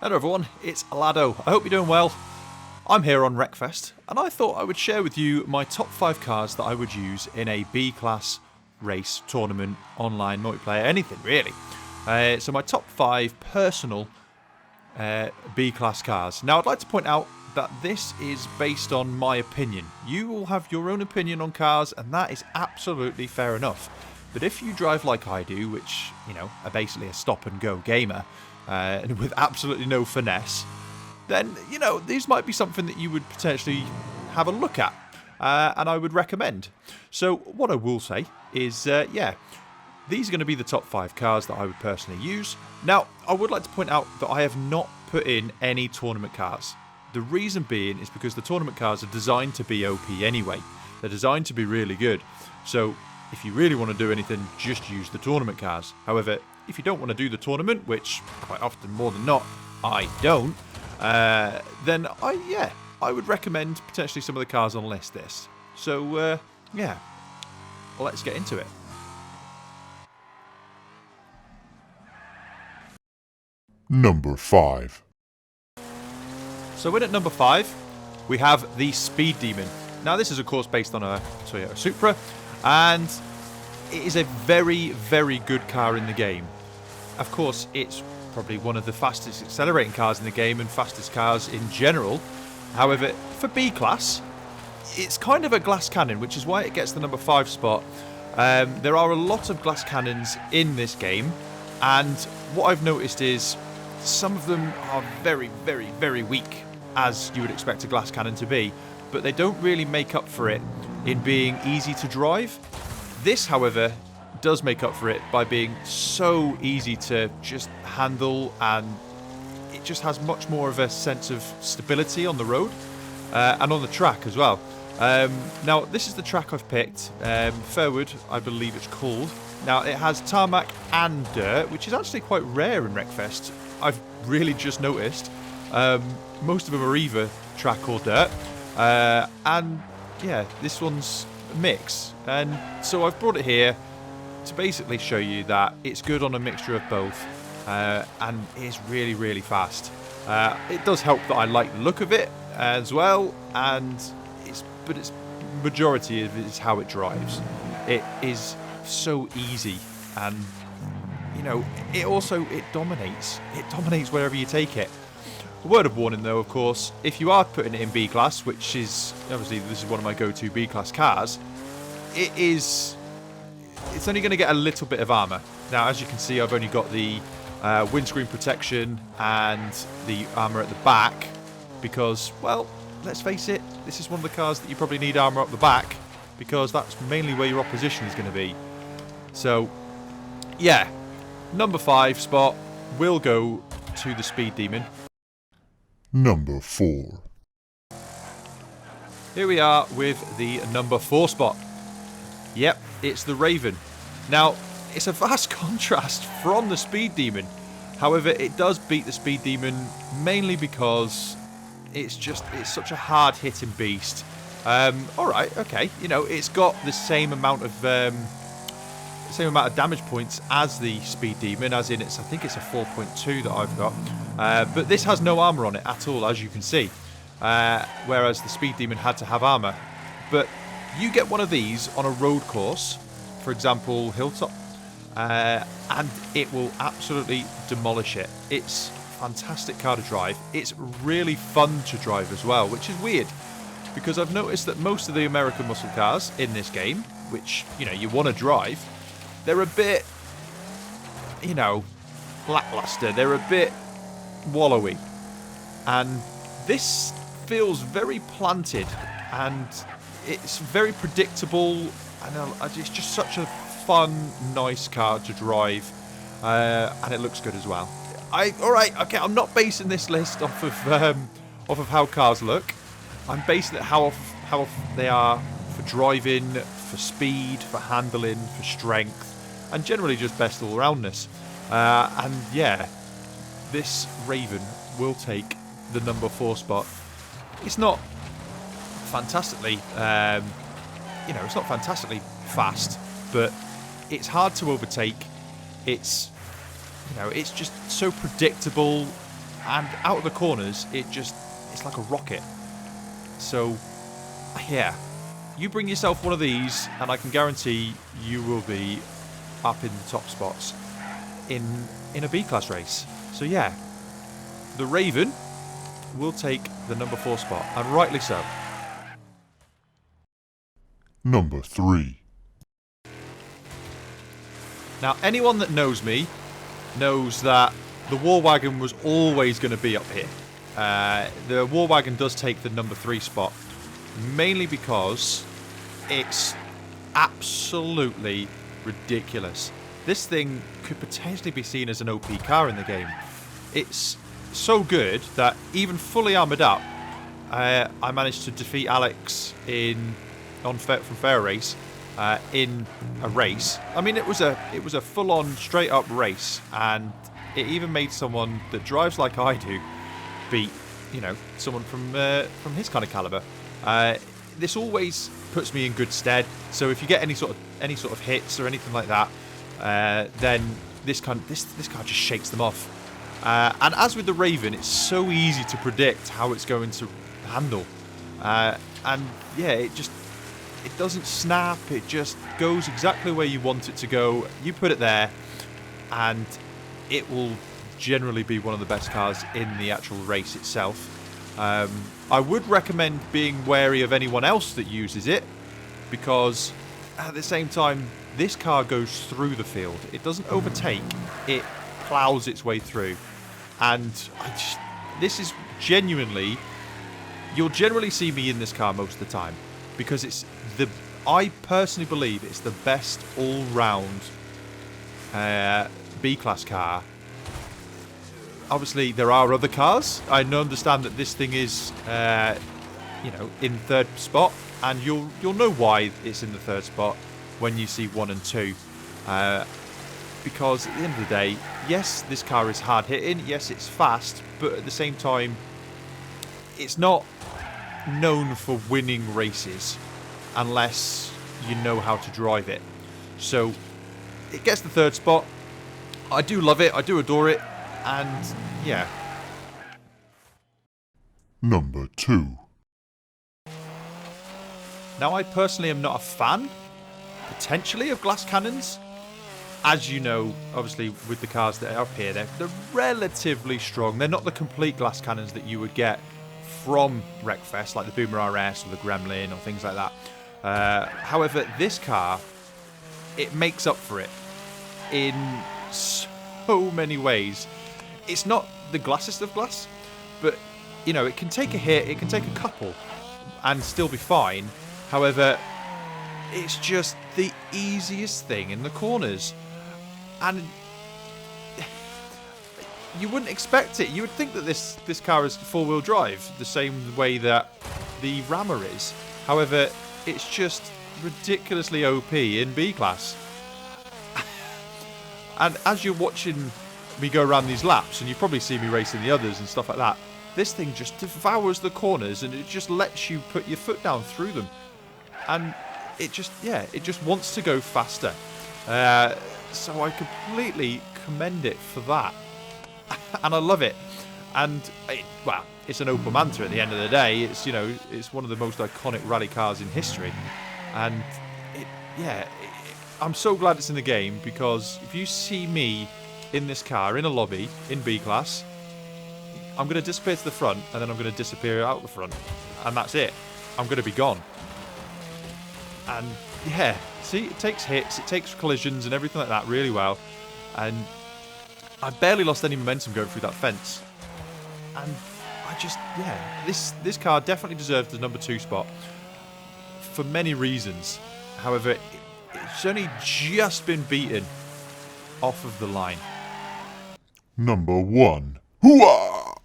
Hello everyone, it's Alado. I hope you're doing well. I'm here on Wreckfest, and I thought I would share with you my top 5 cars that I would use in a B-class race, tournament, online, multiplayer, anything really. So my top 5 personal B-class cars. Now I'd like to point out that this is based on my opinion. You will have your own opinion on cars, and that is absolutely fair enough. But if you drive like I do, which, you know, are basically a stop-and-go gamer, and with absolutely no finesse, then, you know, these might be something that you would potentially have a look at, and I would recommend. So what I will say is, yeah, these are going to be the top 5 cars that I would personally use. Now, I would like to point out that I have not put in any tournament cars. The reason being is because the tournament cars are designed to be OP anyway. They're designed to be really good. So if you really want to do anything, just use the tournament cars. However, if you don't want to do the tournament, which quite often, more than not, I don't, then I would recommend potentially some of the cars on the list this. So, yeah, let's get into it. Number 5. So in at number 5, we have the Speed Demon. Now this is of course based on a Toyota Supra, and it is a very, very good car in the game. Of course, it's probably one of the fastest accelerating cars in the game and fastest cars in general. However, for B-class, it's kind of a glass cannon, which is why it gets the number 5 spot. There are a lot of glass cannons in this game, and what I've noticed is some of them are very, very, very weak, as you would expect a glass cannon to be, but they don't really make up for it in being easy to drive. This, however, does make up for it by being so easy to just handle, and it just has much more of a sense of stability on the road and on the track as well. Now, this is the track I've picked, Fairwood, I believe it's called. Now, it has tarmac and dirt, which is actually quite rare in Wreckfest. I've really just noticed. Most of them are either track or dirt, and yeah, this one's a mix, and so I've brought it here to basically show you that it's good on a mixture of both, and it is really, really fast. It does help that I like the look of it as well, and its majority of it is how it drives. It is so easy, and you know, it dominates. It dominates wherever you take it. A word of warning though, of course, if you are putting it in B-class, which is obviously this is one of my go-to B-class cars, it's only going to get a little bit of armour. Now, as you can see, I've only got the windscreen protection and the armour at the back because, well, let's face it, this is one of the cars that you probably need armour up the back because that's mainly where your opposition is going to be. So, yeah, number 5 spot will go to the Speed Demon. Number 4. Here we are with the number 4 spot. Yep, it's the Raven. Now, it's a vast contrast from the Speed Demon. However, it does beat the Speed Demon mainly because it's such a hard-hitting beast. Alright, okay, you know, it's got the same amount of damage points as the Speed Demon, as in I think it's a 4.2 that I've got. But this has no armour on it at all, as you can see. Whereas the Speed Demon had to have armour. But you get one of these on a road course, for example, Hilltop, and it will absolutely demolish it. It's a fantastic car to drive. It's really fun to drive as well, which is weird, because I've noticed that most of the American muscle cars in this game, which, you know, you want to drive, they're a bit, you know, lackluster. They're a bit wallowy. And this feels very planted, and it's very predictable, and it's just such a fun, nice car to drive, and it looks good as well. Alright, okay, I'm not basing this list off of how cars look. I'm basing it how they are for driving, for speed, for handling, for strength, and generally just best all-roundness. And yeah, this Raven will take the number 4 spot. It's not fantastically, it's not fantastically fast, but it's hard to overtake. It's, it's just so predictable, and out of the corners, it's like a rocket. So, yeah, you bring yourself one of these, and I can guarantee you will be up in the top spots in a B-class race. So yeah, the Raven will take the number 4 spot, and rightly so. Number 3. Now, anyone that knows me knows that the War Wagon was always going to be up here. The War Wagon does take the number 3 spot, mainly because it's absolutely ridiculous. This thing could potentially be seen as an OP car in the game. It's so good that even fully armoured up, I managed to defeat Alex from Fair Race in a race. I mean, it was a full-on, straight-up race, and it even made someone that drives like I do beat, someone from his kind of caliber. This always puts me in good stead. So if you get any sort of hits or anything like that, then this car just shakes them off. And as with the Raven, it's so easy to predict how it's going to handle. And yeah, it doesn't snap. It just goes exactly where you want it to go. You put it there, and it will generally be one of the best cars in the actual race itself. I would recommend being wary of anyone else that uses it, because at the same time, this car goes through the field. It doesn't overtake, it plows its way through. And this is genuinely, you'll generally see me in this car most of the time, because I personally believe it's the best all-round B-class car. Obviously, there are other cars. I understand that this thing is, in 3rd spot, and you'll know why it's in the 3rd spot when you see 1 and 2. Because at the end of the day, yes, this car is hard hitting. Yes, it's fast, but at the same time, it's not known for winning races unless you know how to drive it. So it gets the 3rd spot. I do love it. I do adore it. And, yeah. Number 2. Now, I personally am not a fan, potentially, of glass cannons. As you know, obviously, with the cars that are up here, they're relatively strong. They're not the complete glass cannons that you would get from Wreckfest, like the Boomer RS or the Gremlin or things like that. However, this car, it makes up for it in so many ways. It's not the glassest of glass, but, it can take a hit, it can take a couple, and still be fine. However, it's just the easiest thing in the corners. And you wouldn't expect it. You would think that this car is 4-wheel drive, the same way that the Rammer is. However, it's just ridiculously OP in B-class. And as you're watching me go around these laps, and you probably see me racing the others and stuff like that, this thing just devours the corners, and it just lets you put your foot down through them. And it just wants to go faster. So I completely commend it for that. And I love it. And, it's an Opel Manta at the end of the day. It's, it's one of the most iconic rally cars in history. And, I'm so glad it's in the game, because if you see me in this car, in a lobby, in B-class, I'm going to disappear to the front, and then I'm going to disappear out the front. And that's it. I'm going to be gone. And, yeah, see, it takes hits, it takes collisions and everything like that really well. And I barely lost any momentum going through that fence. And this car definitely deserves the number 2 spot for many reasons. However, it's only just been beaten off of the line. Number 1. Hooah!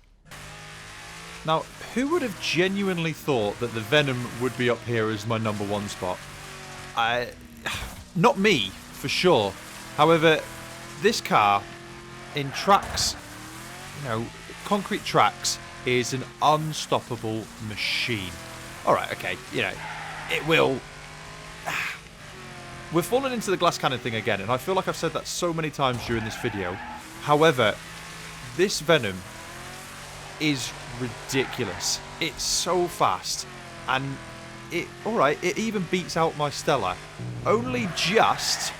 Now, who would have genuinely thought that the Venom would be up here as my number 1 spot? Not me, for sure. However, this car, in tracks, concrete tracks, is an unstoppable machine. Alright, okay, it will... We're falling into the glass cannon thing again, and I feel like I've said that so many times during this video. However, this Venom is ridiculous. It's so fast, and it even beats out my Stella, only just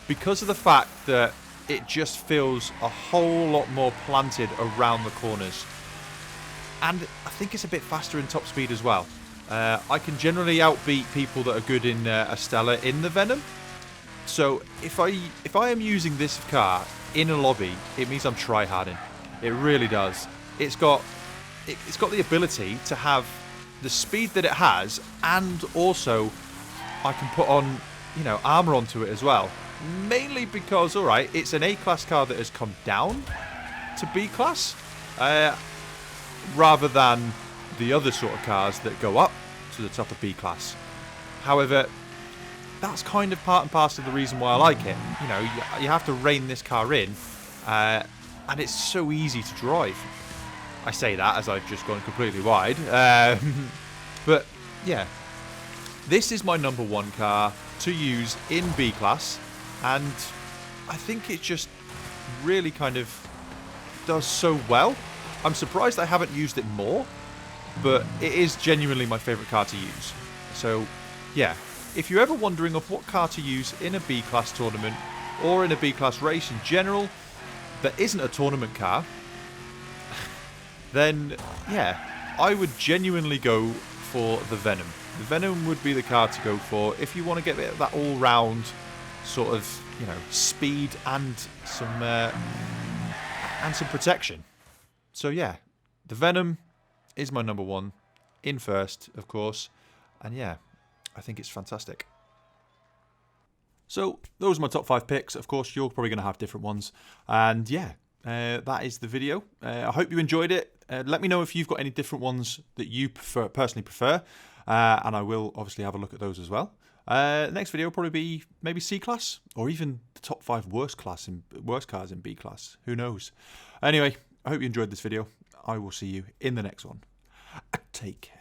because of the fact that it just feels a whole lot more planted around the corners. And I think it's a bit faster in top speed as well. I can generally outbeat people that are good in a Stella in the Venom. So if I am using this car in a lobby, it means I'm tryharding. It really does. It's got the ability to have the speed that it has, and also I can put on, you know, armor onto it as well. Mainly because, alright, it's an A-class car that has come down to B-class, rather than the other sort of cars that go up to the top of B-class. However, that's kind of part and parcel of the reason why I like it. You know, you have to rein this car in, and it's so easy to drive. I say that as I've just gone completely wide. But, yeah. This is my number one car to use in B-class, and I think it just really kind of does so well. I'm surprised I haven't used it more, but it is genuinely my favourite car to use. So, yeah. If you're ever wondering of what car to use in a B-class tournament, or in a B-class race in general, that isn't a tournament car, then, yeah, I would genuinely go for the Venom. The Venom would be the car to go for if you want to get that all-round sort of, you know, speed and some protection. So yeah, the Venom is my number one, in first, of course, and yeah, I think it's fantastic. So those are my top 5 picks. Of course, you're probably going to have different ones, and yeah, that is the video. I hope you enjoyed it. Let me know if you've got any different ones that you personally prefer, and I will obviously have a look at those as well. Next video will probably be maybe C-class, or even the top 5 worst cars in B-class. Who knows? Anyway, I hope you enjoyed this video. I will see you in the next one. Take care.